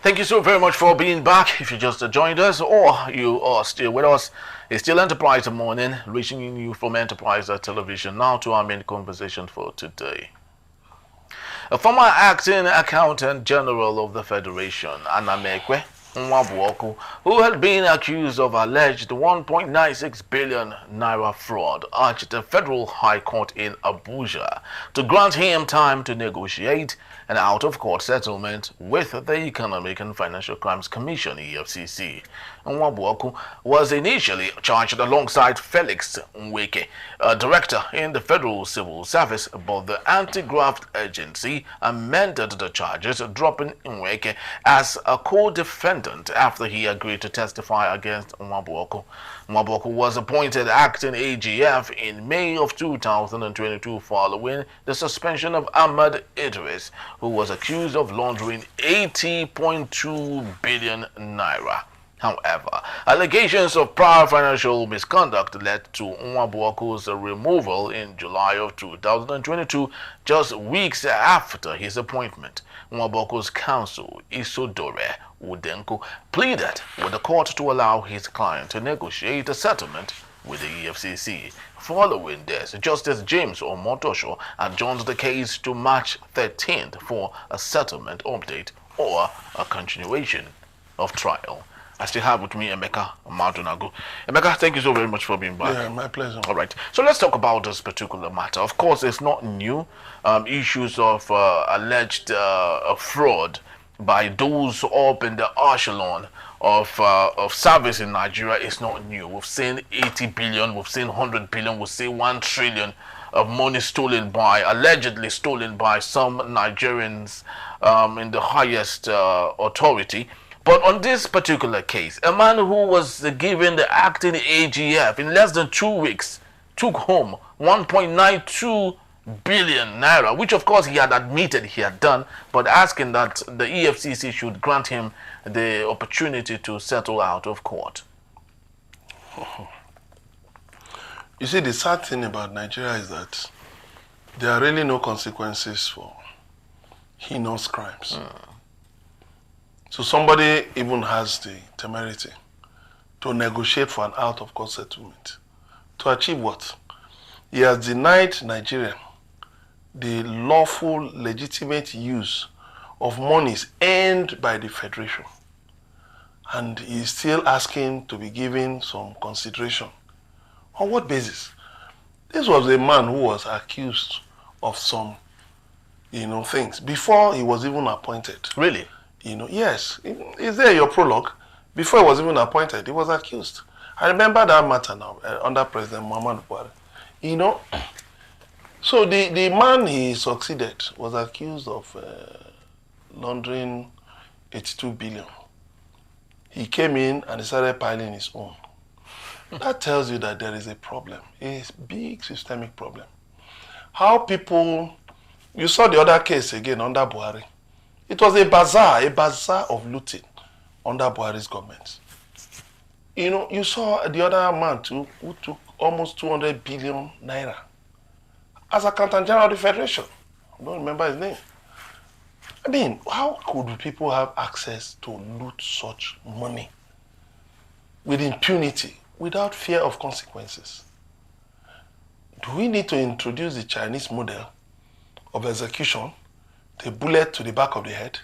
Thank you so very much for being back. If you just joined us or you are still with us, it's still Enterprise Morning, reaching you from Enterprise Television. Now to our main conversation for today. A former acting accountant general of the Federation, Anamekwe Nwabuoku, who had been accused of alleged 1.96 billion naira fraud, urged the Federal High Court in Abuja to grant him time to negotiate an out-of-court settlement with the Economic and Financial Crimes Commission, EFCC. Nwabuoku was initially charged alongside Felix Nweke, a director in the Federal Civil Service, but the anti-graft agency amended the charges, dropping Nweke as a co-defendant after he agreed to testify against Nwabuoku. Nwabuoku was appointed acting AGF in May of 2022 following the suspension of Ahmed Idris, who was accused of laundering 80.2 billion naira. However, allegations of prior financial misconduct led to Nwabuoku's removal in July of 2022, just weeks after his appointment. Nwabuoku's counsel, Isodore Udenko, pleaded with the court to allow his client to negotiate a settlement with the EFCC. Following this, Justice James Omotosho adjourned the case to March 13th for a settlement update or a continuation of trial. I still have with me Emeka Madunagu. Emeka, thank you so very much for being back. Yeah, my pleasure. All right. So let's talk about this particular matter. Of course, it's not new. Issues of alleged fraud by those up in the echelon of service in Nigeria is not new. We've seen 80 billion, we've seen 100 billion, we've seen 1 trillion of money allegedly stolen by some Nigerians in the highest authority. But on this particular case, a man who was given the acting AGF in less than 2 weeks took home 1.92 billion naira, which of course he had admitted he had done, but asking that the EFCC should grant him the opportunity to settle out of court. You see, the sad thing about Nigeria is that there are really no consequences for heinous crimes. So somebody even has the temerity to negotiate for an out-of-court settlement. To achieve what? He has denied Nigeria the lawful, legitimate use of monies earned by the Federation. And he is still asking to be given some consideration. On what basis? This was a man who was accused of some, things before he was even appointed. Really? Yes. Is there your prologue? Before he was even appointed, he was accused. I remember that matter now, under President Muhammad Buhari. So the man he succeeded was accused of laundering 82 billion. He came in and he started piling his own. That tells you that there is a problem, a big systemic problem. How people, you saw the other case again under Buhari. It was a bazaar of looting under Buhari's government. You saw the other man too, who took almost 200 billion naira as Accountant General of the Federation. I don't remember his name. I mean, how could people have access to loot such money with impunity, without fear of consequences? Do we need to introduce the Chinese model of execution, the bullet to the back of the head,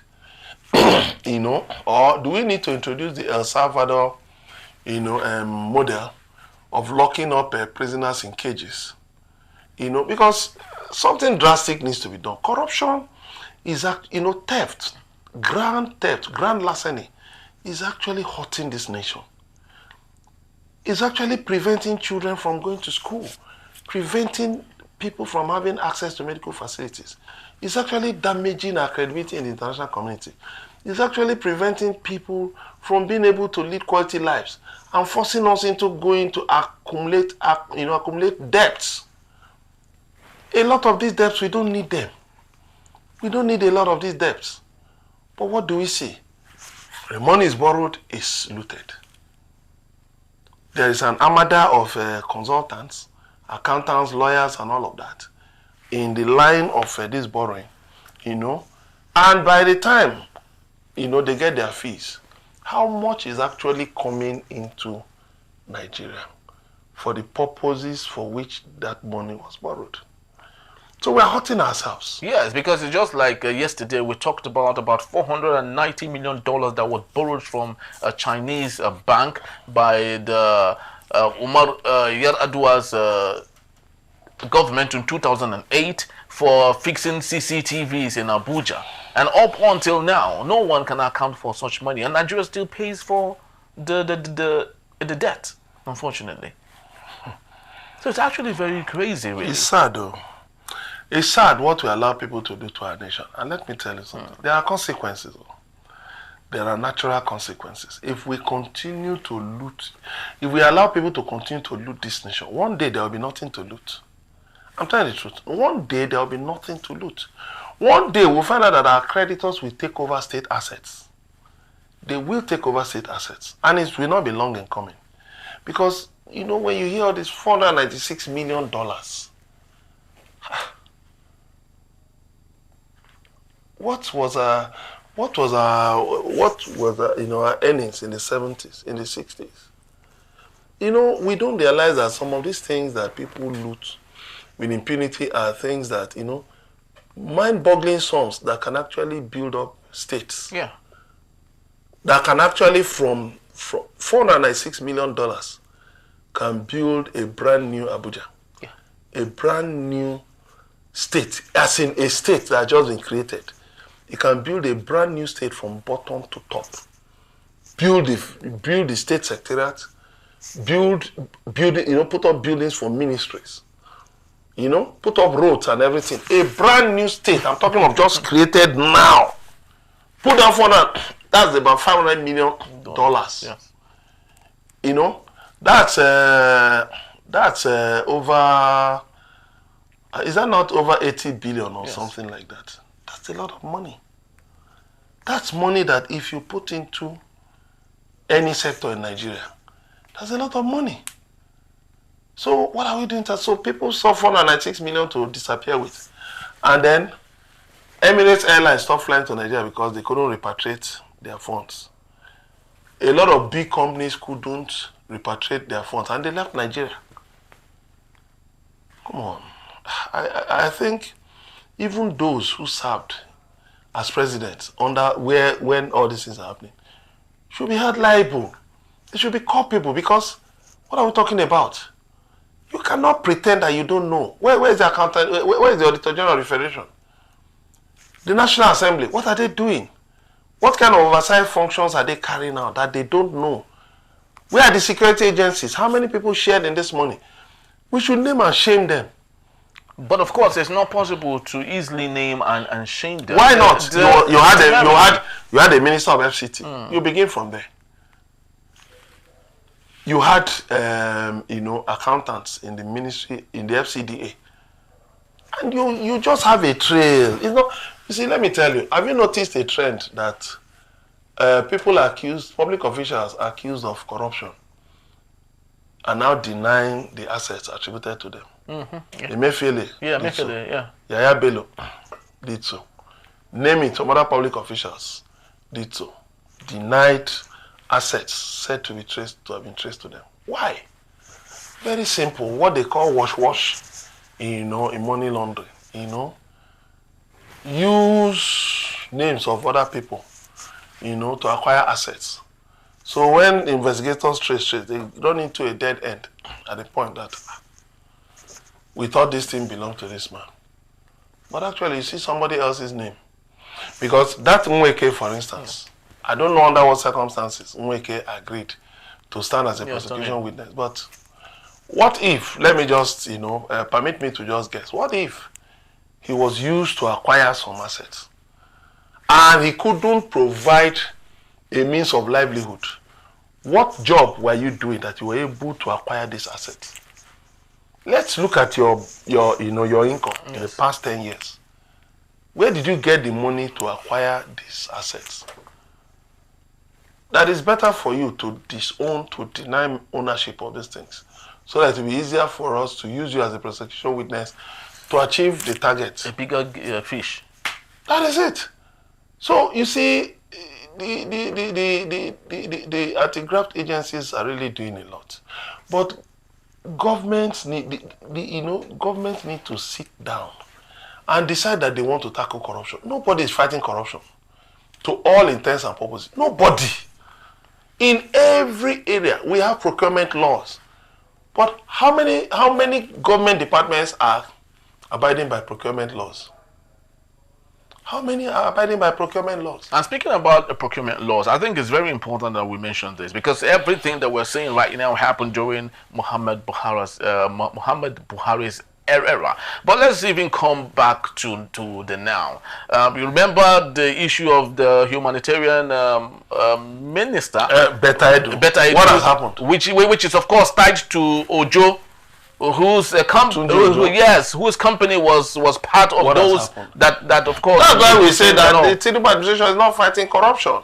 or do we need to introduce the El Salvador, model of locking up prisoners in cages? Because something drastic needs to be done. Corruption is, theft, grand larceny is actually hurting this nation. It's actually preventing children from going to school, preventing people from having access to medical facilities. It's actually damaging our credibility in the international community. It's actually preventing people from being able to lead quality lives and forcing us into going to accumulate debts. A lot of these debts, we don't need them. We don't need a lot of these debts. But what do we see? The money is borrowed, is looted. There is an armada of consultants, accountants, lawyers, and all of that in the line of this borrowing, And by the time they get their fees. How much is actually coming into Nigeria for the purposes for which that money was borrowed? So we're hurting ourselves. Yes, because it's just like yesterday we talked about $490 million that was borrowed from a Chinese bank by the Umar Yar'Adua's government in 2008 for fixing CCTVs in Abuja. And up until now, no one can account for such money. And Nigeria still pays for the debt, unfortunately. So it's actually very crazy, really. It's sad, though. It's sad what we allow people to do to our nation. And let me tell you something. There are consequences. There are natural consequences. If we continue to loot, if we allow people to continue to loot this nation, one day there will be nothing to loot. I'm telling you the truth. One day there will be nothing to loot. One day we'll find out that our creditors will take over state assets. They will take over state assets. And it will not be long in coming. Because, when you hear all this $496 million, what was our earnings in the 70s, in the 60s? We don't realize that some of these things that people loot with impunity are things that, mind-boggling sums that can actually build up states. Yeah. That can actually, from $496 million, can build a brand new Abuja. Yeah. A brand new state, as in a state that has just been created. It can build a brand new state from bottom to top. Build the state secretariat, build it, put up buildings for ministries. Put up roads and everything. A brand new state. I'm talking of just created now. Put down for that. That's about $500 million. Yes. That's over. Is that not over 80 billion or something like that? That's a lot of money. That's money that if you put into any sector in Nigeria, that's a lot of money. So what are we doing? So people saw $496 million to disappear with. And then Emirates Airlines stopped flying to Nigeria because they couldn't repatriate their funds. A lot of big companies couldn't repatriate their funds and they left Nigeria. Come on. I think even those who served as presidents when all these things are happening should be held liable. They should be culpable because what are we talking about? You cannot pretend that you don't know. Where is the accountant? Where is the Auditor General of the Federation? The National Assembly, what are they doing? What kind of oversight functions are they carrying out that they don't know? Where are the security agencies? How many people shared in this money? We should name and shame them. But of course, it's not possible to easily name and shame them. Why not? You had a minister of FCT. You begin from there. You had, accountants in the ministry, in the FCDA. And you just have a trail. It's not, you see, let me tell you, have you noticed a trend that public officials accused of corruption are now denying the assets attributed to them? Emefiele. Yeah, Emefiele, yeah. Yaya Bello did so. Name it, some other public officials did so. Denied assets said to have been traced to them. Why? Very simple. What they call wash, in money laundering. Use names of other people, to acquire assets. So when investigators trace, they run into a dead end at the point that we thought this thing belonged to this man. But actually, you see somebody else's name. Because that Nweke, for instance, I don't know under what circumstances Nweke agreed to stand as a prosecution witness. But what if, let me just, permit me to just guess, what if he was used to acquire some assets and he couldn't provide a means of livelihood? What job were you doing that you were able to acquire these assets? Let's look at your income in the past 10 years. Where did you get the money to acquire these assets? That is better for you to disown, to deny ownership of these things, so that it will be easier for us to use you as a prosecution witness to achieve the target. A bigger fish. That is it. So you see, the anti-graft agencies are really doing a lot, but governments need governments need to sit down and decide that they want to tackle corruption. Nobody is fighting corruption, to all intents and purposes. Nobody. In every area we have procurement laws, but how many government departments are abiding by procurement laws? How many are abiding by procurement laws? And speaking about the procurement laws, I think it's very important that we mention this, because everything that we're seeing right now happened during Muhammad Buhari's era. But let's even come back to the now. You remember the issue of the humanitarian minister, Beta Edu. What has happened? Which is of course tied to Ojo, whose whose company was part of those that of course. That's why we say that the Tinubu administration is not fighting corruption.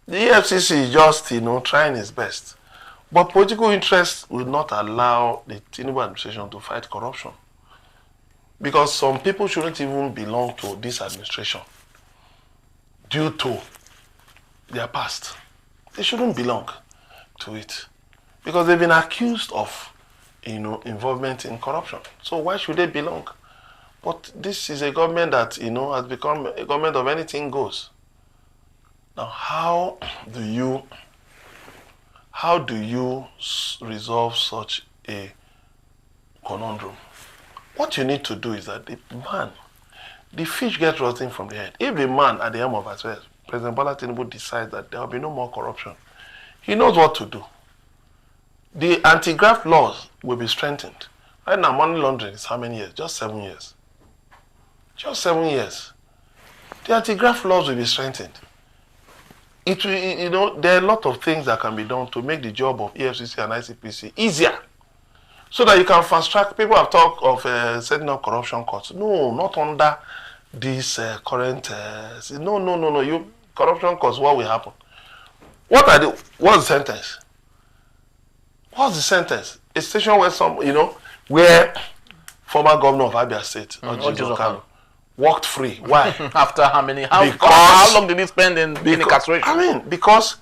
The Efcc is just trying its best, but political interests will not allow the Tinubu administration to fight corruption, because some people shouldn't even belong to this administration due to their past. They shouldn't belong to it because they've been accused of involvement in corruption. So why should they belong? But this is a government that has become a government of anything goes. Now, how do you resolve such a conundrum? What you need to do is that the fish gets rotten from the head. If the man at the helm of affairs, President Bola Tinubu, decides that there will be no more corruption, he knows what to do. The anti-graft laws will be strengthened. Right now, money laundering is how many years? Just 7 years. Just 7 years. The anti-graft laws will be strengthened. It will, there are a lot of things that can be done to make the job of EFCC and ICPC easier, so that you can fast track. People have talked of setting up corruption courts. No, not under this current. No. Corruption courts. What will happen? What's the sentence? What's the sentence? A station where where former governor of Abia State, walked free. Why? After how long did he spend in incarceration? Because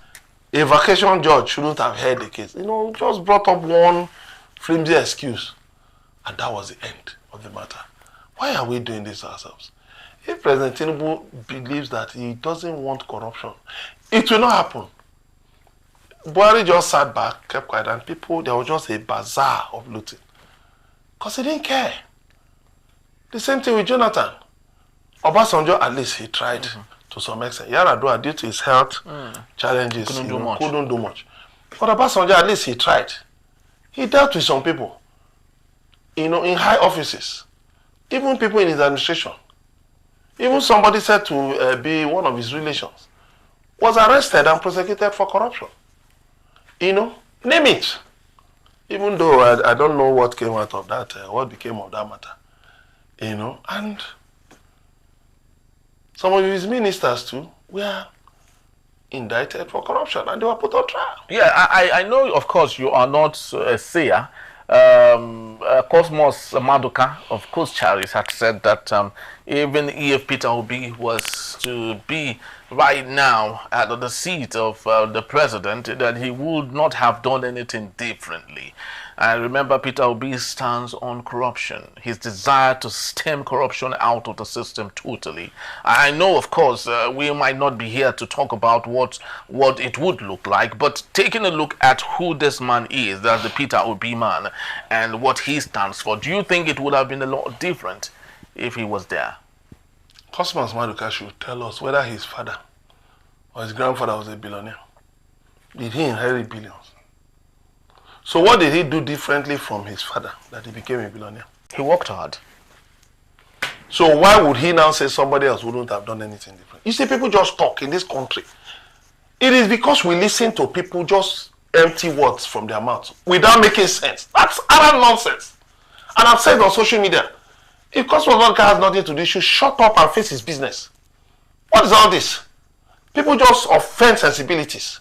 a vacation judge shouldn't have heard the case. Just brought up one flimsy excuse, and that was the end of the matter. Why are we doing this to ourselves? If President Tinubu believes that he doesn't want corruption, it will not happen. Buhari just sat back, kept quiet, and there was just a bazaar of looting. Because he didn't care. The same thing with Jonathan. Obasanjo, at least he tried to some extent. Yaradua, due to his health challenges, couldn't do much. But Obasanjo, at least he tried. He dealt with some people, in high offices, even people in his administration. Even somebody said to be one of his relations was arrested and prosecuted for corruption. Name it. Even though I don't know what came out of that, what became of that matter. And some of his ministers too were indicted for corruption and they were put on trial. Yeah, I know, of course, you are not a seer. Cosmos Maduka of Coast Charis had said that even if Peter Obi was to be right now at the seat of the president, that he would not have done anything differently. I remember Peter Obi's stance on corruption, his desire to stem corruption out of the system totally. I know, of course, we might not be here to talk about what it would look like, but taking a look at who this man is, that's the Peter Obi man, and what he stands for, do you think it would have been a lot different if he was there? Cosmas Maduka should tell us whether his father or his grandfather was a billionaire. Did he inherit billions? So what did he do differently from his father that he became a billionaire? He worked hard. So why would he now say somebody else wouldn't have done anything different? You see, people just talk in this country. It is because we listen to people just empty words from their mouths without making sense. That's utter nonsense. And I've said on social media, if Cosmos Maduka has nothing to do, he should shut up and face his business. What is all this? People just offend sensibilities.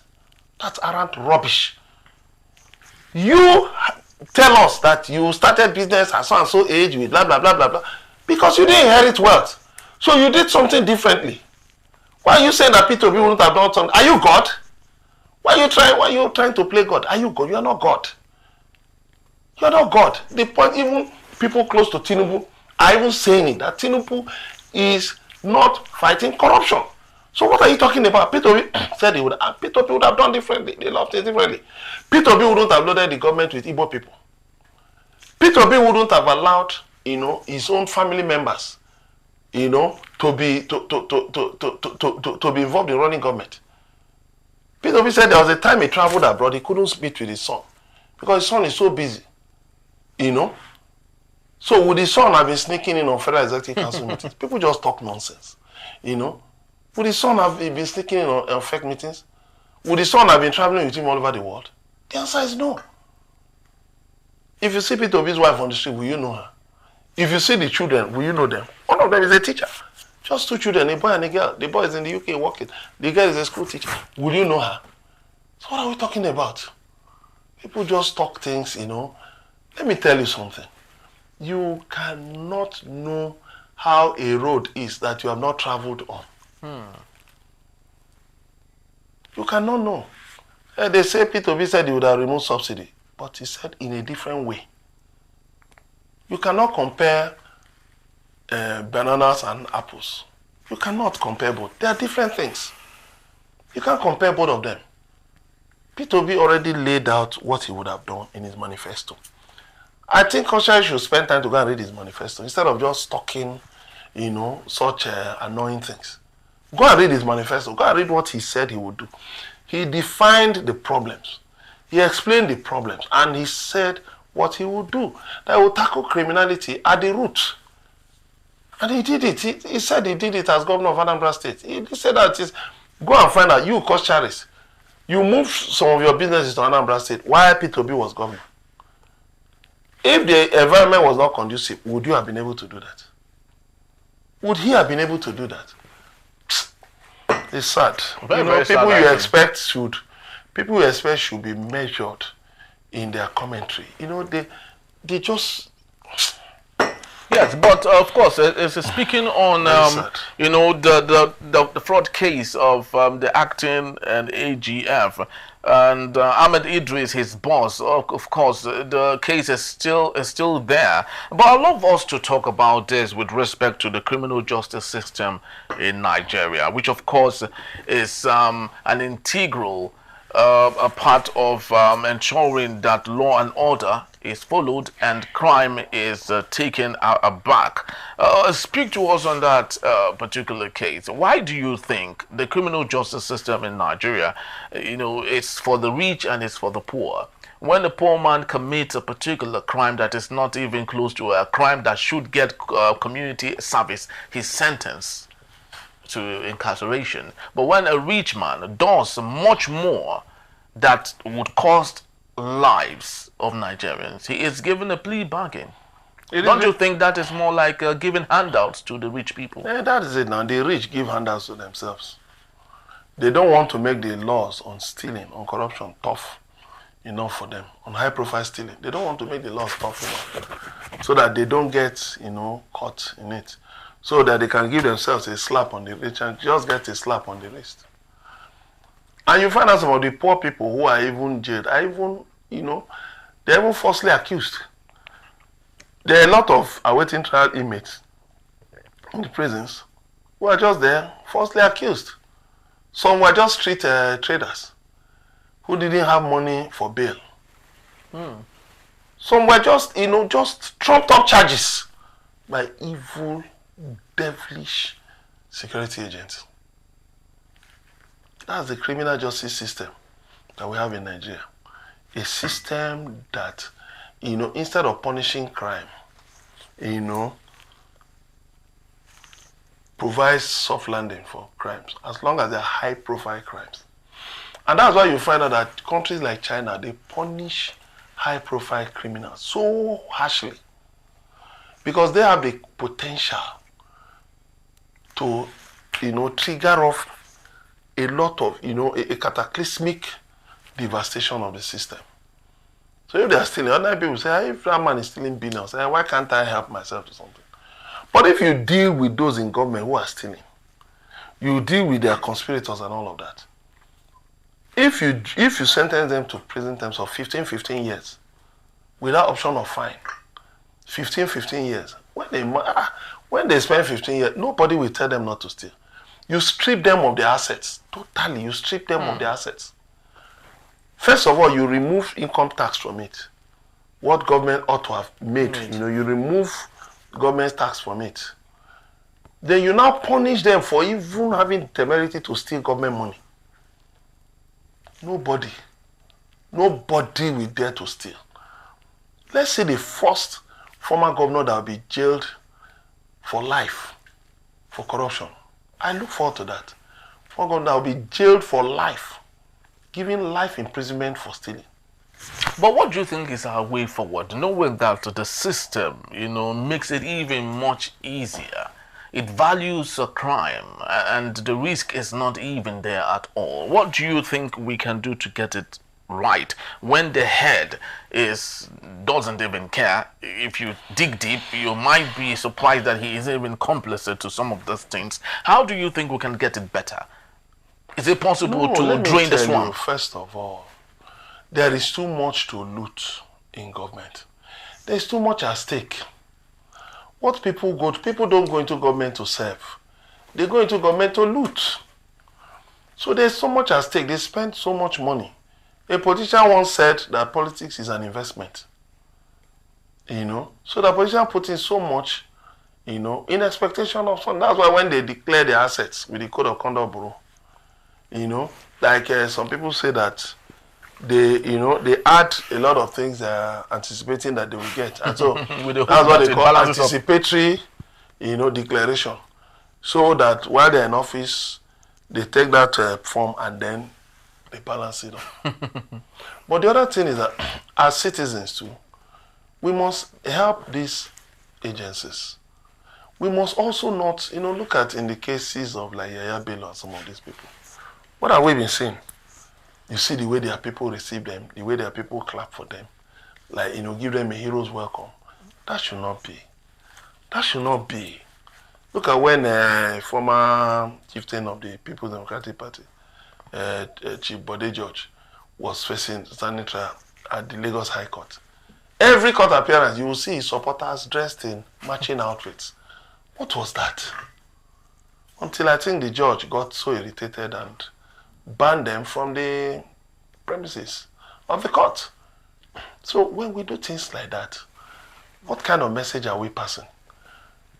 That's arrant rubbish. You tell us that you started business at so and so age with blah blah blah blah blah because you didn't inherit wealth. So you did something differently. Why are you saying that P2B wouldn't have done something? Are you God? Why are you trying to play God? Are you God? You are not God. You are not God. The point, even people close to Tinubu are even saying it, that Tinubu is not fighting corruption. So what are you talking about? P2B said he would, P2B would have done differently. They loved it differently. P2B wouldn't have loaded the government with Igbo people. P2B wouldn't have allowed, his own family members, to be involved in running government. P2B said there was a time he traveled abroad, he couldn't meet with his son because his son is so busy. So would his son have been sneaking in on Federal Executive Council meetings? People just talk nonsense. Would his son have been sneaking in on fake meetings? Would his son have been traveling with him all over the world? The answer is no. If you see P2B's wife on the street, will you know her? If you see the children, will you know them? One of them is a teacher. Just 2 children, a boy and a girl. The boy is in the UK working. The girl is a school teacher. Will you know her? So what are we talking about? People just talk things, Let me tell you something. You cannot know how a road is that you have not traveled on. You cannot know. They say P2B said he would have removed subsidy, but he said in a different way. You cannot compare bananas and apples. You cannot compare both. They are different things. You can't compare both of them. P2B already laid out what he would have done in his manifesto. I think Koshai should spend time to go and read his manifesto instead of just talking, such annoying things. Go and read his manifesto. Go and read what he said he would do. He defined the problems. He explained the problems. And he said what he would do. That he would tackle criminality at the root. And he did it. He said he did it as governor of Anambra State. He said that go and find out, you Koshai, you moved some of your businesses to Anambra State while P2B was governor. If the environment was not conducive, would you have been able to do that? Would he have been able to do that? It's sad. Very people sad, you expect should be measured in their commentary. They just. Yes, but of course, it's speaking on the fraud case of the acting and AGF. And Ahmed Idris, his boss, of course, the case is still there. But I'd love us to talk about this with respect to the criminal justice system in Nigeria, which of course is an integral a part of ensuring that law and order is followed and crime is taken aback. Speak to us on that particular case. Why do you think the criminal justice system in Nigeria, it's for the rich and it's for the poor? When the poor man commits a particular crime that is not even close to a crime that should get community service, he's sentenced to incarceration. But when a rich man does much more that would cost lives of Nigerians, he is given a plea bargain. Don't you think that is more like giving handouts to the rich people? Yeah, that is it now. The rich give handouts to themselves. They don't want to make the laws on stealing, on corruption tough enough for them. On high profile stealing, they don't want to make the laws tough enough so that they don't get, caught in it. So that they can give themselves a slap on the wrist and just get a slap on the wrist. And you find out some of the poor people who are even jailed, are even, they're even falsely accused. There are a lot of awaiting trial inmates in the prisons who are just there, falsely accused. Some were just street traders who didn't have money for bail. Some were just, just trumped up charges by evil, devilish security agents. That's the criminal justice system that we have in Nigeria. A system that, instead of punishing crime, provides soft landing for crimes, as long as they're high profile crimes. And that's why you find out that countries like China, they punish high profile criminals so harshly because they have the potential to, trigger off a lot of, a cataclysmic devastation of the system. So if they are stealing, other people say, if that man is stealing billions, why can't I help myself to something? But if you deal with those in government who are stealing, You deal with their conspirators and all of that. If you sentence them to prison terms of 15 years, without option of fine, 15 years, when they spend 15 years, nobody will tell them not to steal. You strip them of their assets. Totally, you strip them of their assets. First of all, you remove income tax from it. What government ought to have made, you remove government tax from it. Then you now punish them for even having the temerity to steal government money. Nobody will dare to steal. Let's say the first former governor that will be jailed for life for corruption. I look forward to that. Former governor that will be jailed for life, given life imprisonment for stealing. But what do you think is our way forward? Knowing that the system, makes it even much easier. It values a crime and the risk is not even there at all. What do you think we can do to get it right when the head doesn't even care? If you dig deep, you might be surprised that he is even complicit to some of those things. How do you think we can get it better? Is it possible to drain the swamp? First of all, there is too much to loot in government. There is too much at stake. What people don't go into government to serve. They go into government to loot. So there's so much at stake. They spend so much money. A politician once said that politics is an investment. So the politician put in so much, in expectation of something. That's why when they declare their assets with the Code of Conduct Bureau, like some people say that they add a lot of things they are anticipating that they will get. And so that's what they call anticipatory, declaration. So that while they're in office, they take that form and then they balance it up. But the other thing is that as citizens too, we must help these agencies. We must also not, look at in the cases of like Yaya Bello and some of these people. What have we been seeing? You see the way their people receive them, the way their people clap for them, like, give them a hero's welcome. That should not be. That should not be. Look at when former chieftain of the People's Democratic Party, Chief Bode George, was standing trial at the Lagos High Court. Every court appearance, you will see his supporters dressed in matching outfits. What was that? Until I think the judge got so irritated and banned them from the premises of the court. So when we do things like that, what kind of message are we passing?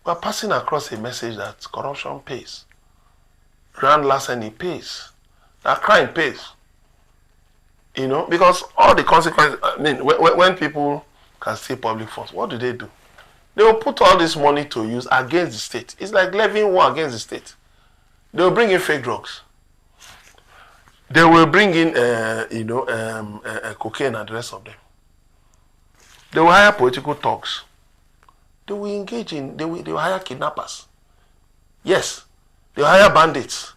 We are passing across a message that corruption pays. Grand larceny pays. That crime pays. Because all the consequences, when people can steal public funds, what do? They will put all this money to use against the state. It's like levying war against the state. They will bring in fake drugs. They will bring in, cocaine and the rest of them. They will hire political thugs. They will engage in, they will hire kidnappers. Yes, they will hire bandits.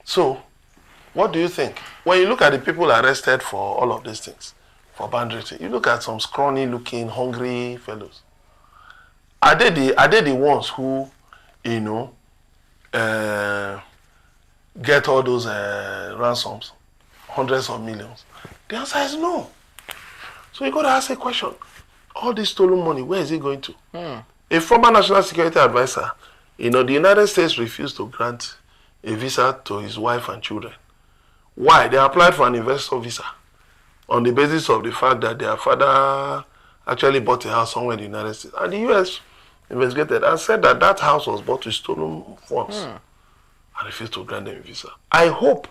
So, what do you think? When you look at the people arrested for all of these things, for banditry, you look at some scrawny-looking, hungry fellows. Are they the ones who, get all those ransoms, hundreds of millions? The answer is no. So you got to ask a question. All this stolen money, where is it going to? A former national security advisor, the United States refused to grant a visa to his wife and children. Why? They applied for an investor visa on the basis of the fact that their father actually bought a house somewhere in the United States. And the U.S. investigated and said that that house was bought with stolen funds. And refused to grant them a visa. I hope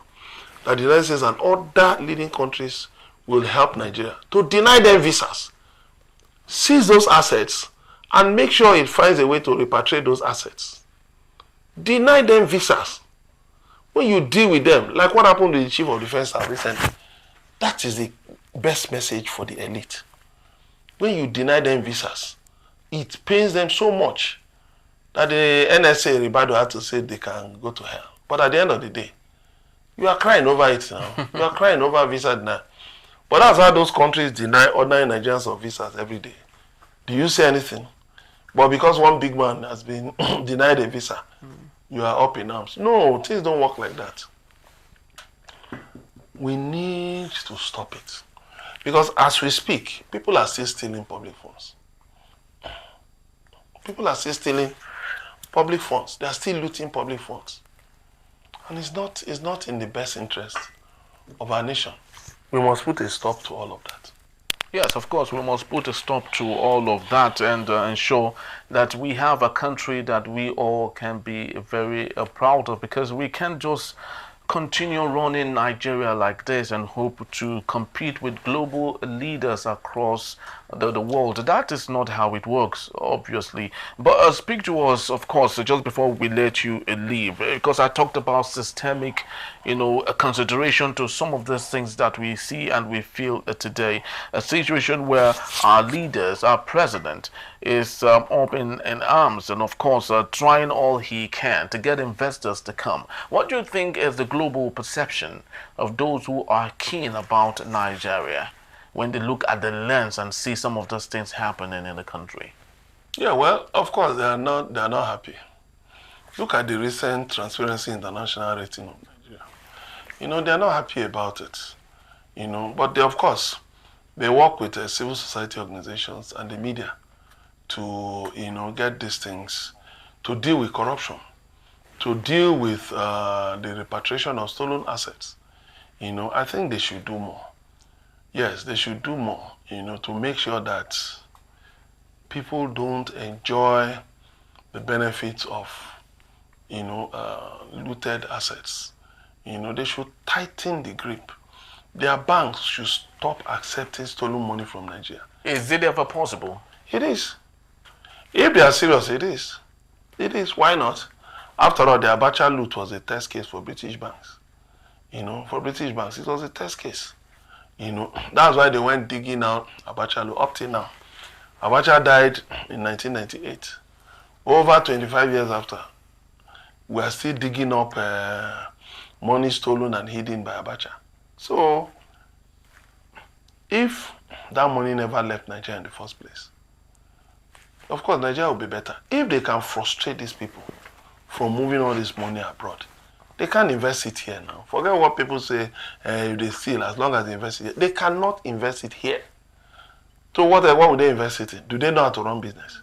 that the United States and other leading countries will help Nigeria to deny them visas, seize those assets, and make sure it finds a way to repatriate those assets. Deny them visas. When you deal with them, like what happened to the Chief of Defense Staff recently, that is the best message for the elite. When you deny them visas, it pains them so much that the NSA Ribado had to say they can go to hell. But at the end of the day, you are crying over it now. You are crying over visa denial. But that's how those countries deny ordinary Nigerians of visas every day. Do you say anything? But because one big man has been denied a visa, you are up in arms. No, things don't work like that. We need to stop it. Because as we speak, people are still stealing public funds. People are still stealing public funds. They are still looting public funds. And it's not in the best interest of our nation. We must put a stop to all of that. Yes, of course, we must put a stop to all of that and ensure that we have a country that we all can be very proud of, because we can't just continue running Nigeria like this and hope to compete with global leaders across the world. That is not how it works, obviously. But speak to us, of course, just before we let you leave, because I talked about systemic, consideration to some of these things that we see and we feel today. A situation where our leaders, our president, is up in arms and, of course, trying all he can to get investors to come. What do you think is the global perception of those who are keen about Nigeria when they look at the lens and see some of those things happening in the country? Yeah, well, of course, they are not happy. Look at the recent Transparency International rating of Nigeria. They are not happy about it. But they, of course, they work with civil society organizations and the media to, get these things, to deal with corruption, to deal with the repatriation of stolen assets. I think they should do more. Yes, they should do more, to make sure that people don't enjoy the benefits of, looted assets. They should tighten the grip. Their banks should stop accepting stolen money from Nigeria. Is it ever possible? It is. If they are serious, it is. It is. Why not? After all, the Abacha loot was a test case for British banks. For British banks, it was a test case. That's why they went digging out Abacha loot up till now. Abacha died in 1998. Over 25 years after, we are still digging up money stolen and hidden by Abacha. So, if that money never left Nigeria in the first place, of course, Nigeria will be better. If they can frustrate these people from moving all this money abroad, they can't invest it here now. Forget what people say, if they steal, as long as they invest it here. They cannot invest it here. So what would they invest it in? Do they know how to run business?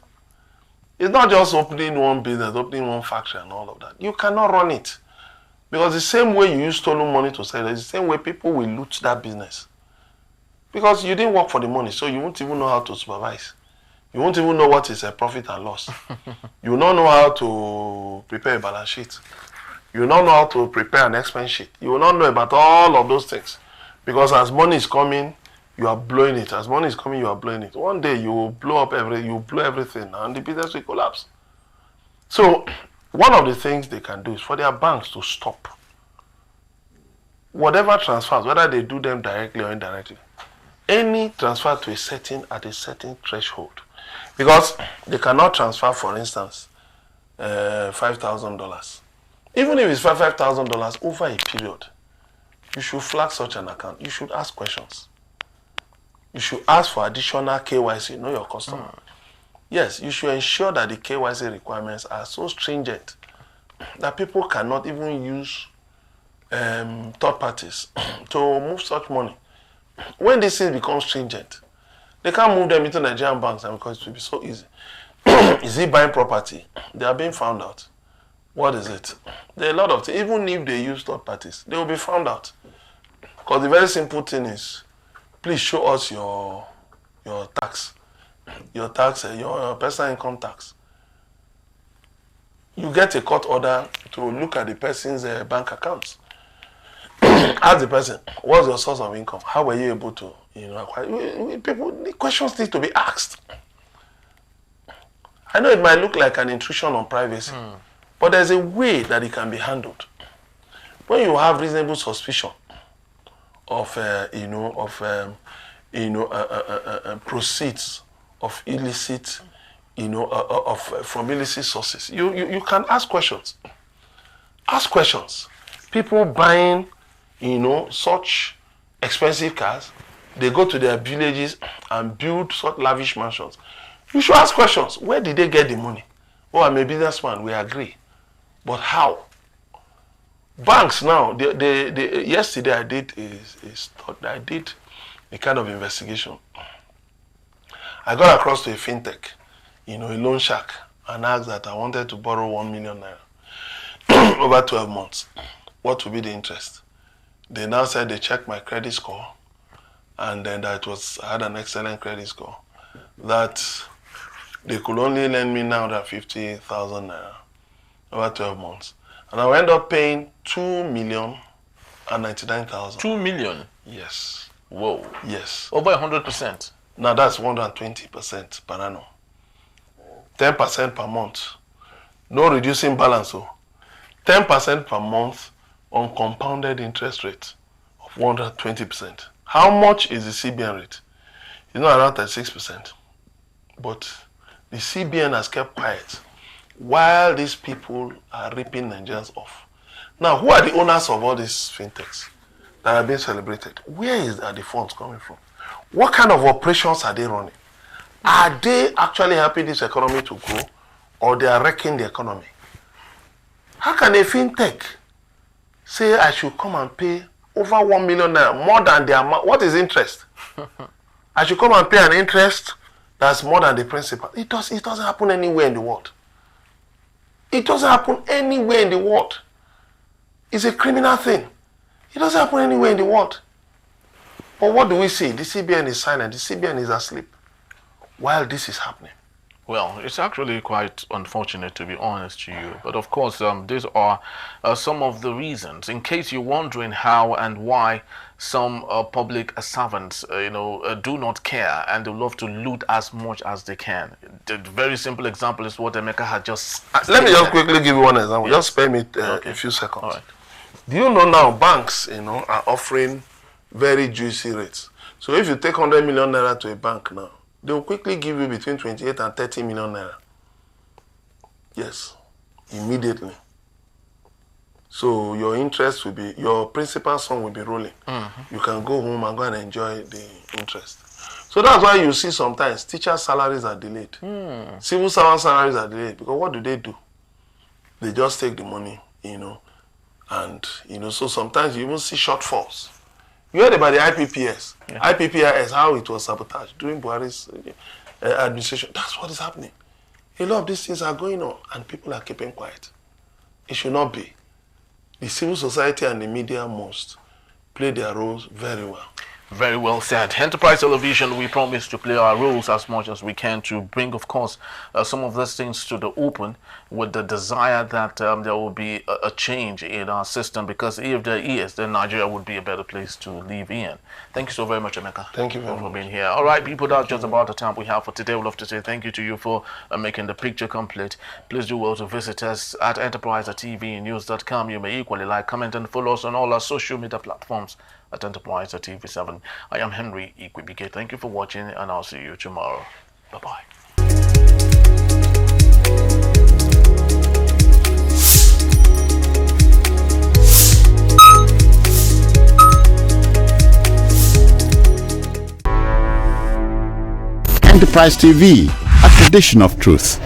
It's not just opening one business, opening one factory and all of that. You cannot run it. Because the same way you use stolen money to sell it, the same way people will loot that business. Because you didn't work for the money, so you won't even know how to supervise. You won't even know what is a profit and loss. You will not know how to prepare a balance sheet. You will not know how to prepare an expense sheet. You will not know about all of those things. Because as money is coming, you are blowing it. As money is coming, you are blowing it. One day you will blow up everything and the business will collapse. So one of the things they can do is for their banks to stop whatever transfers, whether they do them directly or indirectly, any transfer to a certain threshold. Because they cannot transfer, for instance, $5,000. Even if it's $5,000 over a period, you should flag such an account. You should ask questions. You should ask for additional KYC, know your customer. Yes, you should ensure that the KYC requirements are so stringent that people cannot even use third parties to move such money. When these things become stringent, they can't move them into Nigerian banks because it will be so easy. Is he buying property? They are being found out. What is it? There are a lot of things. Even if they use third parties, they will be found out. Because the very simple thing is, please show us your tax. Your personal income tax. You get a court order to look at the person's bank accounts. Ask the person, what's your source of income? How were you able to, acquire? The questions need to be asked. I know it might look like an intrusion on privacy, but there's a way that it can be handled. When you have reasonable suspicion of, proceeds of illicit, from illicit sources, you can ask questions. Ask questions. People buying, such expensive cars, they go to their villages and build such lavish mansions. You should ask questions. Where did they get the money? Oh, I'm a businessman. We agree. But how? Banks now, yesterday I did a kind of investigation. I got across to a fintech, a loan shark, and asked that I wanted to borrow 1 million naira over 12 months. What would be the interest? They now said they checked my credit score, and then I had an excellent credit score, that they could only lend me 950,000 naira over 12 months. And I will end up paying 2,099,000. 2 million? Yes. Whoa. Yes. Over 100%. Now that's 120% per annum. 10% per month. No reducing balance. 10% per month on compounded interest rate of 120%. How much is the CBN rate? It's not around 36%. But the CBN has kept quiet while these people are ripping Nigerians off. Now, who are the owners of all these fintechs that are being celebrated? Where are the funds coming from? What kind of operations are they running? Are they actually helping this economy to grow, or they are wrecking the economy? How can a fintech say I should come and pay over 1 million naira, more than the amount? What is interest? I should come and pay an interest that's more than the principal. It doesn't happen anywhere in the world. It doesn't happen anywhere in the world. It's a criminal thing. It doesn't happen anywhere in the world. But what do we see? The CBN is silent. The CBN is asleep while this is happening. Well, it's actually quite unfortunate, to be honest to you. But of course, these are some of the reasons. In case you're wondering how and why some public servants, do not care and they love to loot as much as they can. The very simple example is what Emeka had just Let me just quickly give you one example. Yes. Just spare me a few seconds. All right. Do you know now banks, are offering very juicy rates? So if you take 100 million naira to a bank now, they will quickly give you between 28 and 30 million naira. Yes, immediately. So your interest will be, your principal sum will be rolling. Mm-hmm. You can go home and go and enjoy the interest. So that's why you see sometimes teachers' salaries are delayed. Civil servant salaries are delayed, because what do? They just take the money, and, so sometimes you even see shortfalls. You heard about the IPPS. Yeah. IPPIS, how it was sabotaged during Buhari's administration. That's what is happening. A lot of these things are going on, and people are keeping quiet. It should not be. The civil society and the media must play their roles very well. Very well said. Enterprise Television, we promise to play our roles as much as we can to bring, of course, some of these things to the open, with the desire that there will be a change in our system, because if there is, then Nigeria would be a better place to live in. Thank you so very much, Emeka. Thank you very much for being here. All right, people, that's just about the time we have for today. We'd love to say thank you to you for making the picture complete. Please do well to visit us at enterprise.tvnews.com. You may equally like, comment, and follow us on all our social media platforms at Enterprise TV7. I am Henry Ikwibike. Thank you for watching, and I'll see you tomorrow. Bye-bye. Enterprise TV, a tradition of truth.